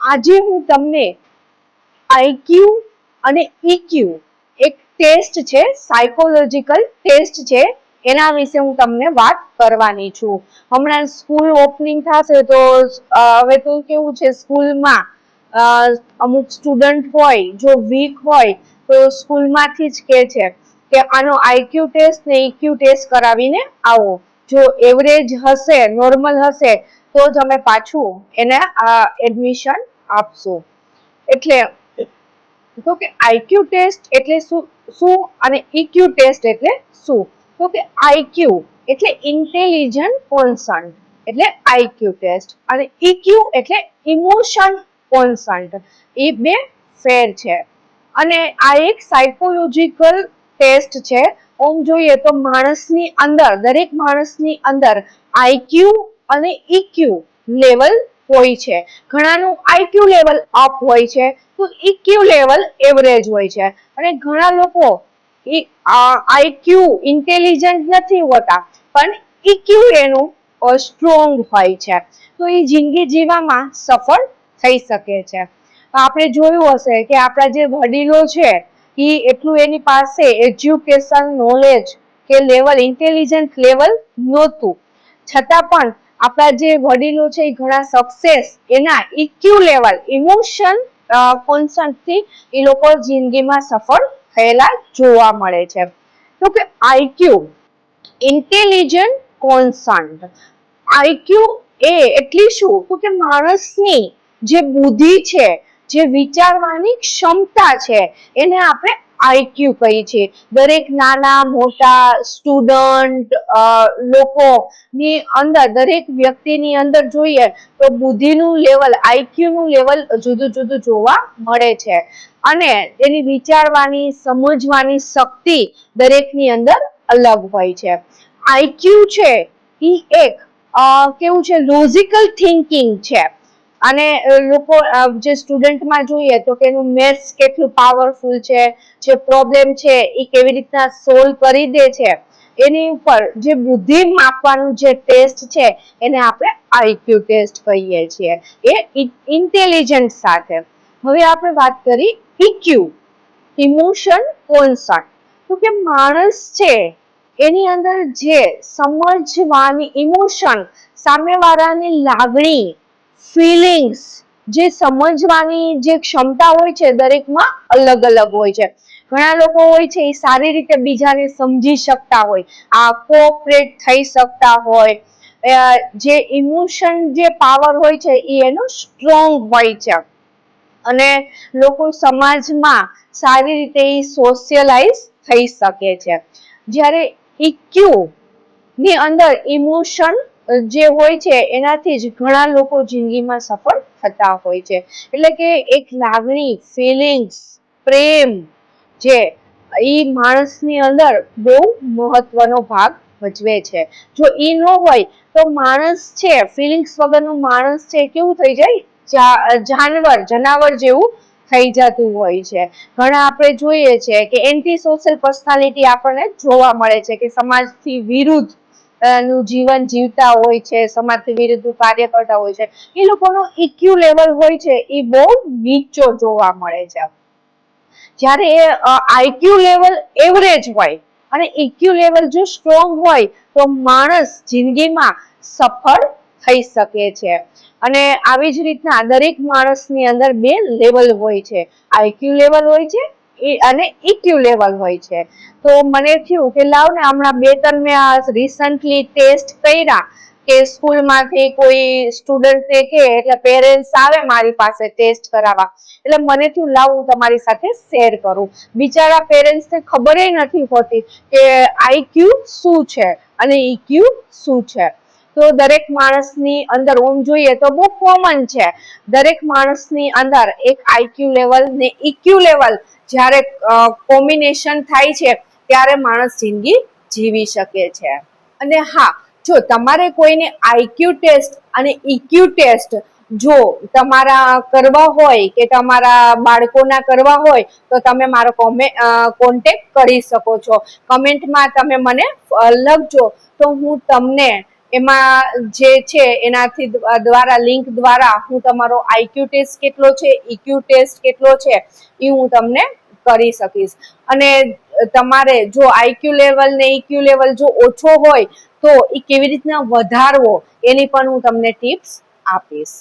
આજે હું તમને આઈક્યુ અને ઈક્યુ એક ટેસ્ટ છે, સાયકોલોજીકલ ટેસ્ટ છે, એના વિશે હું તમને વાત કરવાની છું. હમણાં સ્કૂલ ઓપનિંગ થશે તો હવે તો કેવું છે, સ્કૂલમાં અમુક સ્ટુડન્ટ હોય જો વીક હોય તો સ્કૂલમાંથી જ કે છે કે આનો આઈક્યુ ટેસ્ટ ને ઈક્યુ ટેસ્ટ કરાવીને આવો. જો એવરેજ હશે, નોર્મલ હશે તો જ અમે પાછું એને એડમિશન આપશો. એટલે તો કે આઈક્યુ ટેસ્ટ એટલે શું અને ઈક્યુ ટેસ્ટ એટલે શું? તો કે આઈક્યુ એટલે ઇન્ટેલિજન્ટ કોન્સન્ટ એટલે આઈક્યુ ટેસ્ટ, અને ઈક્યુ એટલે ઇમોશન કોન્સન્ટ. એ બે ફેર છે. અને આ એક સાયકોલોજીકલ ટેસ્ટ છે. ઓમ જોઈએ તો માણસની અંદર, દરેક માણસની અંદર આઈક્યુ અને ઈક્યુ લેવલ હોય છે. ઘણાનું આઈક્યુ લેવલ અપ હોય છે તો ઈક્યુ લેવલ એવરેજ હોય છે. અને ઘણા લોકો આઈક્યુ ઇન્ટેલિજન્ટ નથી હોતા પણ ઈક્યુ એનું સ્ટ્રોંગ હોય છે, તો એ જિંદગી જીવવામાં સફળ થઈ શકે છે. આપણે જોયું હશે કે આપણા જે વડીલો છે એ એટલું એની પાસે એજ્યુકેશન, નોલેજ કે લેવલ, ઇન્ટેલિજન્ટ લેવલ નહોતું, છતાં પણ આપણા જે વડીલો છે એ ઘણા સક્સેસ એના ઈક્યુ લેવલ, ઇમોશન કોન્સન્ટ થી એ લોકો જિંદગીમાં સફળ થયેલા જોવા મળે છે. તો કે આઈક્યુ ઇન્ટેલિજન્ટ કોન્સન્ટ, આઈક્યુ એટલે શું? તો કે માણસની જે બુદ્ધિ છે, જે વિચારવાની ક્ષમતા છે, એને આપણે આઈક્યુ કહીએ છીએ. દરેક નાના મોટા સ્ટુડન્ટ લોકો ની અંદર, દરેક વ્યક્તિની અંદર જોઈએ તો બુદ્ધિનું લેવલ, આઈક્યુ નું લેવલ જુદું જુદું જોવા મળે છે. અને તેની વિચારવાની, સમજવાની શક્તિ દરેકની અંદર અલગ હોય છે. આઈક્યુ છે એ એક કેવું છે, લોજિકલ થિંકિંગ છે. અને લોકો જે સ્ટુડન્ટમાં જોઈએ તો કે એનું મેથ્સ કેટલું પાવરફુલ છે, જે પ્રોબ્લેમ છે એ કેવી રીતના સોલ્વ કરી દે છે, એની ઉપર જે બુદ્ધિ માપવાનું જે ટેસ્ટ છે એને આપણે આઈક્યુ ટેસ્ટ કહીએ છીએ, એ ઇન્ટેલિજન્સ સાથે. હવે આપણે વાત કરી ઈક્યુ, ઇમોશન કોન્સન્ટ. તો કે માણસ છે એની અંદર જે સમજવાની, ઇમોશન, સામેવાળાની લાગણી, ફિલિંગ્સ, જે સમજવાની જે ક્ષમતા હોય છે દરેકમાં અલગ અલગ હોય છે. ઘણા લોકો હોય છે એ સારી રીતે બીજાને સમજી શકતા હોય, કોઓપરેટ થઈ શકતા હોય, જે ઇમોશન, જે પાવર હોય છે એ એનો સ્ટ્રોંગ હોય છે. અને લોકો સમાજમાં સારી રીતે સોશિયલાઈઝ થઈ શકે છે. જ્યારે ઈક્યુ ની અંદર ઇમોશન જે હોય છે એનાથી જ ઘણા લોકો જિંદગીમાં સફળ થતા હોય છે. એટલે કે એક લાગણી, ફિલિંગ્સ, પ્રેમ જે ઈ માણસની અંદર બહુ મહત્વનો ભાગ ભજવે છે. જો ઈ ન હોય તો માણસ છે, ફિલિંગ્સ વગરનું માણસ છે, કેવું થઈ જાય, જનાવર જેવું થઈ જતું હોય છે. ઘણા આપણે જોઈએ છે કે એન્ટી સોશિયલ પર્સનાલિટી આપણને જોવા મળે છે, કે સમાજથી વિરુદ્ધ નું જીવન જીવતા હોય છે, સમાજથી વિરુદ્ધ કાર્ય કરતા હોય છે. એ લોકોનો ઈક્યુ લેવલ હોય છે એ બહુ નીચો જોવા મળે છે. જ્યારે આઈક્યુ લેવલ એવરેજ હોય અને ઈક્યુ લેવલ જો સ્ટ્રોંગ હોય તો માણસ જિંદગીમાં સફળ થઈ શકે છે. અને આવી જ રીતના દરેક માણસની અંદર બે લેવલ હોય છે, આઈક્યુ લેવલ હોય છે અને ઈક્યુ લેવલ હોય છે. તો મને થયું કે લાવ ને હમણાં 2-3 મેં રિસન્ટલી ટેસ્ટ કર્યા, કે સ્કૂલમાંથી કોઈ સ્ટુડન્ટ કે એટલે પેરેન્ટ્સ આવે મારી પાસે ટેસ્ટ કરાવવા, એટલે મને થયું લાવ હું તમારી સાથે શેર કરું. બિચારા પેરેન્ટ્સને ખબર નથી હોતી કે આઈક્યુ શું છે અને ઈક્યુ શું છે. તો દરેક માણસની અંદર ઓમ જોઈએ તો બહુ કોમન છે, દરેક માણસની અંદર એક આઈક્યુ લેવલ ને ઈક્યુ લેવલ જ્યારે કોમ્બિનેશન થાય છે ત્યારે માણસ જિંદગી જીવી શકે છે. અને હા, જો તમારે કોઈને આઈક્યુ ટેસ્ટ અને ઈક્યુ ટેસ્ટ જો તમારા કરવા હોય કે તમારા બાળકોના કરવા હોય તો તમે મારો કોન્ટેક્ટ કરી શકો છો. કમેન્ટમાં તમે મને લખજો તો હું તમને એમાં જે છે એનાથી દ્વારા લિંક દ્વારા હું તમારો આઈક્યુ ટેસ્ટ કેટલો છે, ઈક્યુ ટેસ્ટ કેટલો છે એ હું તમને કરી શકીશ. અને તમારે જો આઈક્યુ લેવલ ને ઈક્યુ લેવલ જો ઓછો હોય તો એ કેવી રીતના વધારવો એની પણ હું તમને ટિપ્સ આપીશ.